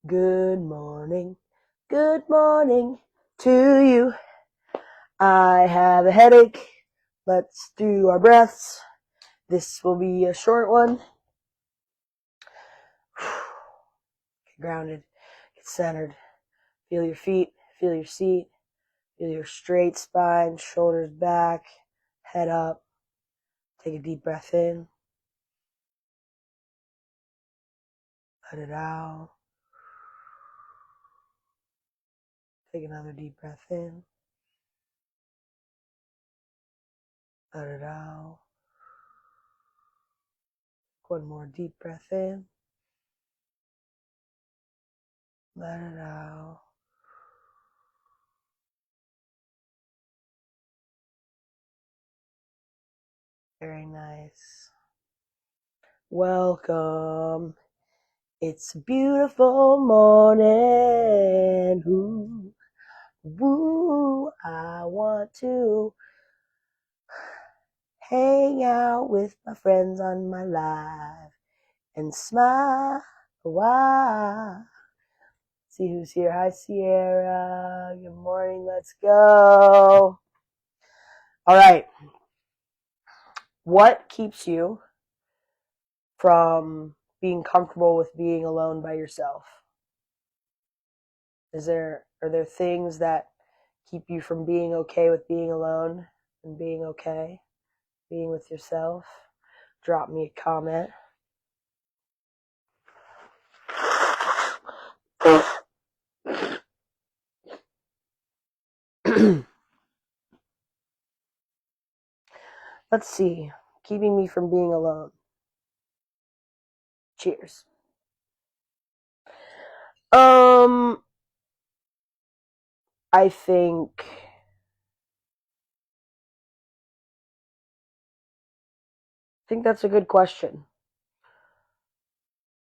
Good morning to you. I have a headache. Let's do our breaths. This will be a short one. Get grounded, get centered. Feel your feet, feel your seat, feel your straight spine, shoulders back, head up. Take a deep breath in. Let it out. Take another deep breath in. Let it out. One more deep breath in. Let it out. Very nice. Welcome. It's a beautiful morning. Ooh, woo. I want to hang out with my friends on my live and smile. Wow. See who's here. Hi, Sierra. Good morning. Let's go. All right. What keeps you from being comfortable with being alone by yourself? Are there things that keep you from being okay with being alone and being okay, being with yourself? Drop me a comment. Let's see. Keeping me from being alone. Cheers. I think that's a good question.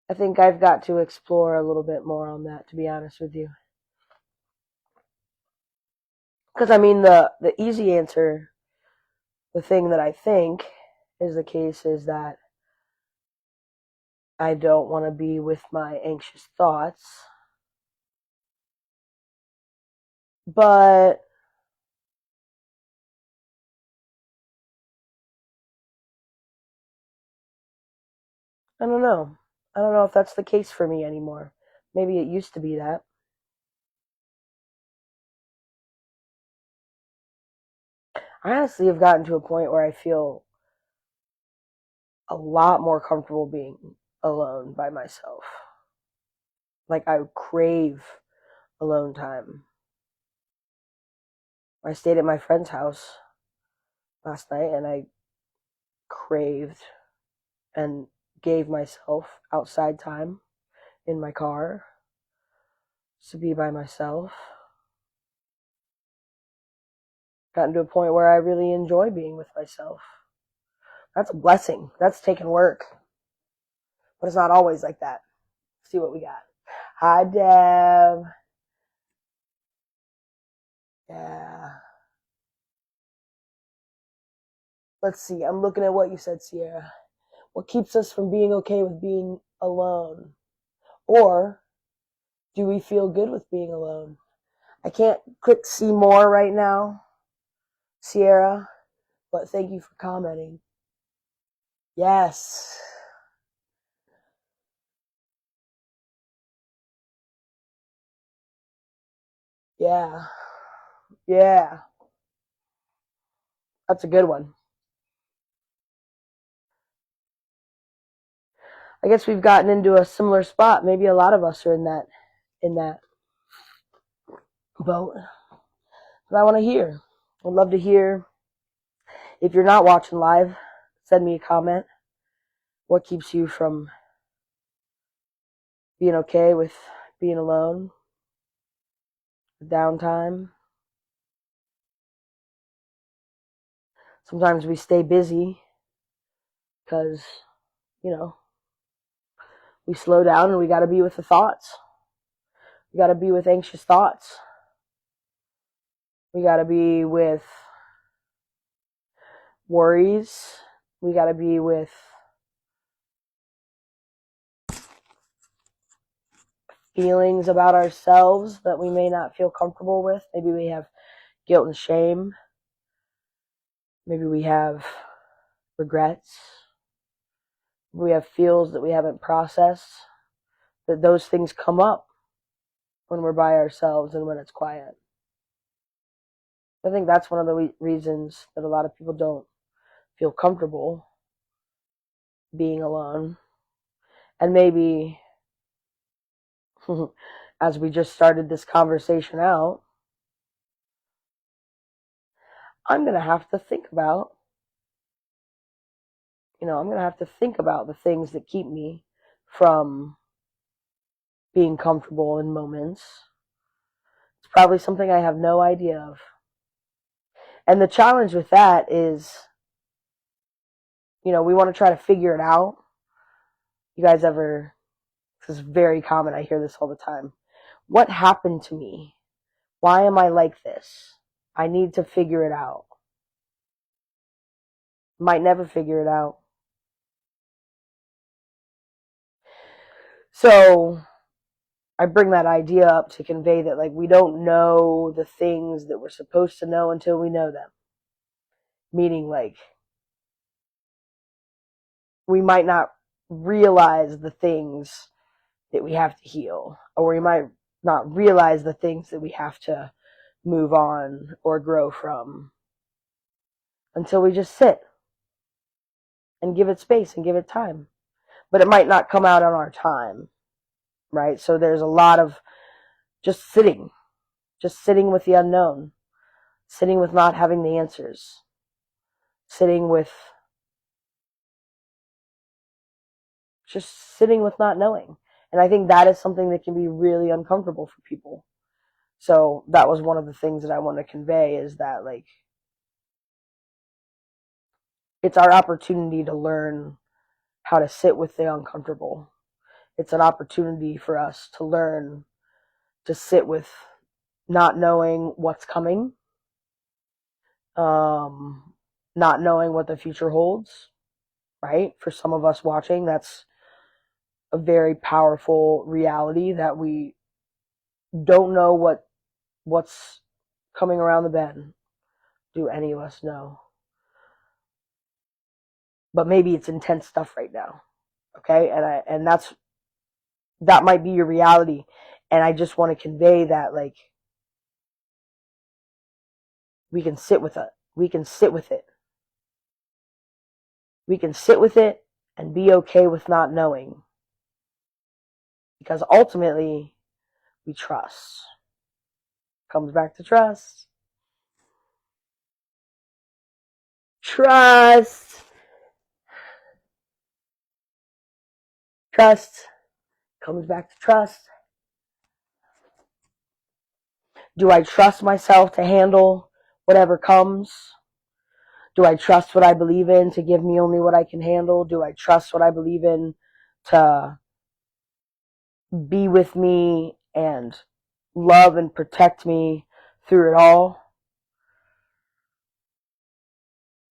I think I've got to explore a little bit more on that, to be honest with you. Because, I mean, the easy answer, the thing that I think is the case is that I don't want to be with my anxious thoughts. But I don't know. I don't know if that's the case for me anymore. Maybe it used to be that. I honestly have gotten to a point where I feel a lot more comfortable being alone by myself. Like I crave alone time. I stayed at my friend's house last night and I craved and gave myself outside time in my car to be by myself. Gotten to a point where I really enjoy being with myself. That's a blessing. That's taking work. But it's not always like that. Let's see what we got. Hi, Deb. Yeah. Let's see. I'm looking at what you said, Sierra. What keeps us from being okay with being alone? Or do we feel good with being alone? I can't click see more right now, Sierra, but thank you for commenting. Yes. Yeah. Yeah. That's a good one. I guess we've gotten into a similar spot. Maybe a lot of us are in that boat. But I want to hear. I'd love to hear. If you're not watching live, send me a comment. What keeps you from being okay with being alone? Downtime. Sometimes we stay busy because, we slow down and we got to be with the thoughts. We got to be with anxious thoughts. We got to be with worries. We got to be with feelings about ourselves that we may not feel comfortable with. Maybe we have guilt and shame. Maybe we have regrets. We have feels that we haven't processed. That those things come up when we're by ourselves and when it's quiet. I think that's one of the reasons that a lot of people don't feel comfortable being alone. And maybe, as we just started this conversation out, I'm going to have to think about, the things that keep me from being comfortable in moments. It's probably something I have no idea of. And the challenge with that is, we want to try to figure it out. You guys ever, this is very common, I hear this all the time. What happened to me? Why am I like this? I need to figure it out. Might never figure it out. So I bring that idea up to convey that, like, we don't know the things that we're supposed to know until we know them. Meaning, like, we might not realize the things that we have to heal, or we might not realize the things that we have to move on or grow from until we just sit and give it space and give it time. But it might not come out on our time, right? So there's a lot of just sitting with the unknown, sitting with not having the answers, sitting with not knowing. And I think that is something that can be really uncomfortable for people. So that was one of the things that I want to convey, is that, like, it's our opportunity to learn how to sit with the uncomfortable. It's an opportunity for us to learn to sit with not knowing what's coming, not knowing what the future holds, right? For some of us watching, that's a very powerful reality, that we don't know what's coming around the bend. Do any of us know? But maybe it's intense stuff right now. Okay? And that might be your reality. And I just want to convey that, like, we can sit with it. We can sit with it. We can sit with it and be okay with not knowing. Because ultimately, we trust. Comes back to trust. Trust. Trust. Comes back to trust. Do I trust myself to handle whatever comes? Do I trust what I believe in to give me only what I can handle? Do I trust what I believe in to be with me and love and protect me through it all?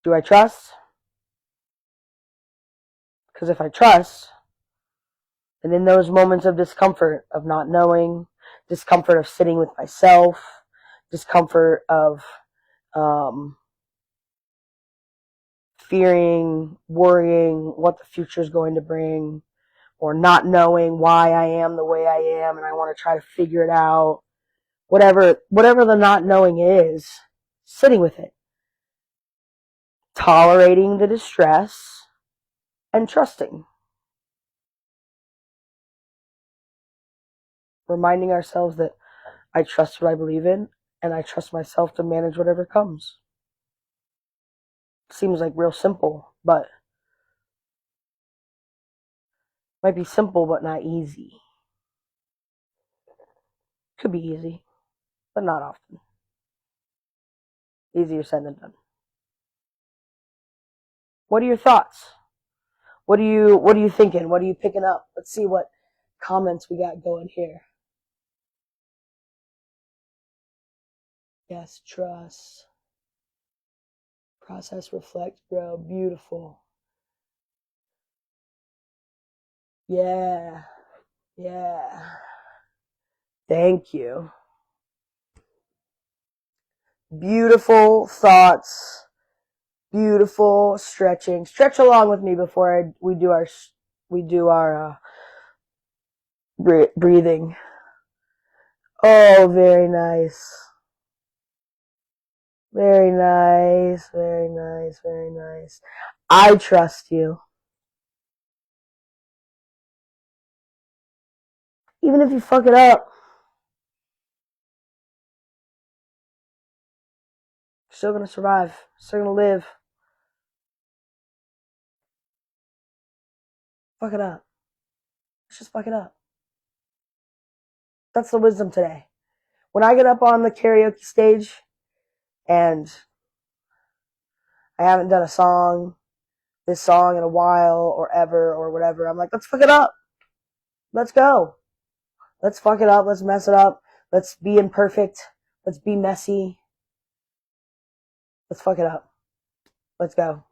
Do I trust? Because if I trust, and in those moments of discomfort, of not knowing, discomfort of sitting with myself, discomfort of fearing, worrying what the future is going to bring, or not knowing why I am the way I am and I want to try to figure it out, whatever the not knowing is, sitting with it, tolerating the distress, and trusting. Reminding ourselves that I trust what I believe in, and I trust myself to manage whatever comes. Seems like real simple, but might be simple but not easy. Could be easy, but not often. Easier said than done. What are your thoughts? What are you thinking? What are you picking up? Let's see what comments we got going here. Yes, trust. Process, reflect, grow. Beautiful. Yeah. Yeah. Thank you. Beautiful thoughts. Beautiful stretching. Stretch along with me before we do our breathing. Oh, very nice. Very nice, very nice, very nice. I trust you. Even if you fuck it up, you're still gonna survive. Still gonna live. Fuck it up. Let's just fuck it up. That's the wisdom today. When I get up on the karaoke stage and I haven't done this song in a while or ever or whatever, I'm like, let's fuck it up. Let's go. Let's fuck it up. Let's mess it up. Let's be imperfect. Let's be messy. Let's fuck it up. Let's go.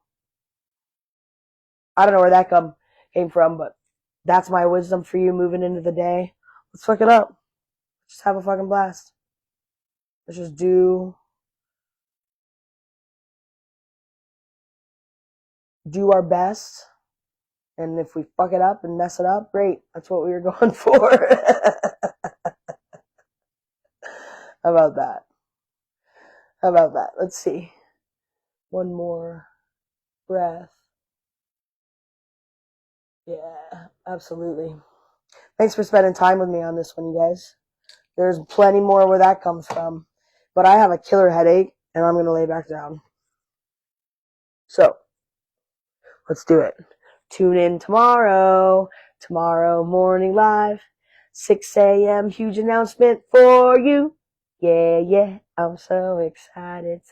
I don't know where that came from, but that's my wisdom for you moving into the day. Let's fuck it up. Just have a fucking blast. Let's just do our best. And if we fuck it up and mess it up, great. That's what we were going for. How about that? How about that? Let's see. One more breath. Yeah, absolutely. Thanks for spending time with me on this one, you guys. There's plenty more where that comes from. But I have a killer headache, and I'm going to lay back down. So, let's do it. Tune in tomorrow morning live, 6 a.m. Huge announcement for you. Yeah, I'm so excited.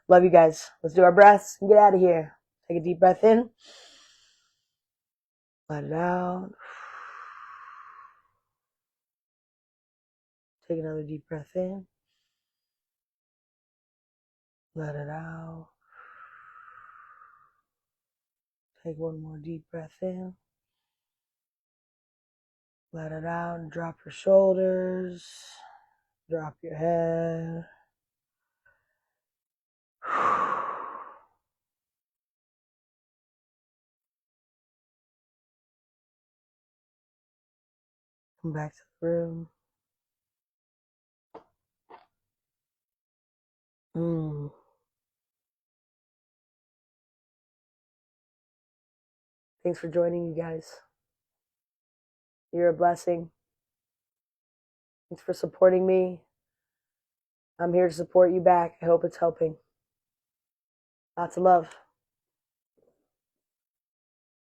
Love you guys. Let's do our breaths and get out of here. Take a deep breath in. Let it out. Take another deep breath in. Let it out. Take one more deep breath in. Let it out and drop your shoulders. Drop your head. Come back to the room. Thanks for joining, you guys. You're a blessing. Thanks for supporting me. I'm here to support you back. I hope it's helping. Lots of love.